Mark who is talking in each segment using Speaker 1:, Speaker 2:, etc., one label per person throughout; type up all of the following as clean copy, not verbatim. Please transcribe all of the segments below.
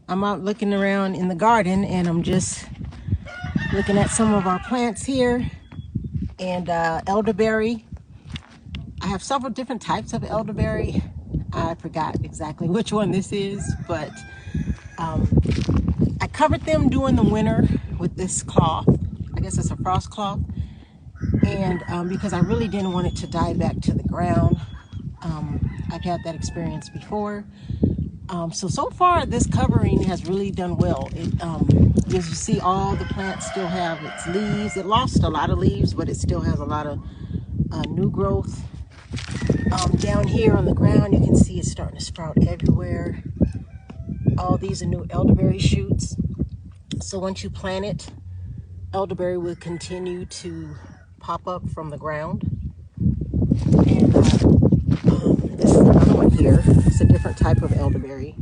Speaker 1: I'm out looking around in the garden, and I'm just looking at some of our plants here. And elderberry. I have several different types of elderberry. I forgot exactly which one this is, but I covered them during the winter with this cloth. I guess it's a frost cloth. And because I really didn't want it to die back to the ground. I've had that experience before. So far this covering has really done well. As you see, all the plants still have its leaves. It lost a lot of leaves, but it still has a lot of new growth. Down here on the ground, you can see it's starting to sprout everywhere. All these are new elderberry shoots. So once you plant it, elderberry will continue to pop up from the ground. And this is another one here. It's a different type of elderberry.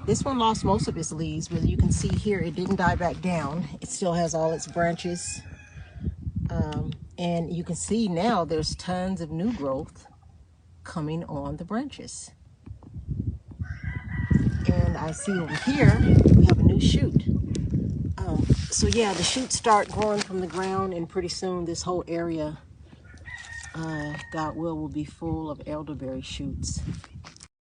Speaker 1: This one lost most of its leaves, but you can see here it didn't die back down. It still has all its branches. And you can see now there's tons of new growth coming on the branches. And I see over here we have a new shoot. So yeah, the shoots start growing from the ground, and pretty soon this whole area, God will be full of elderberry shoots.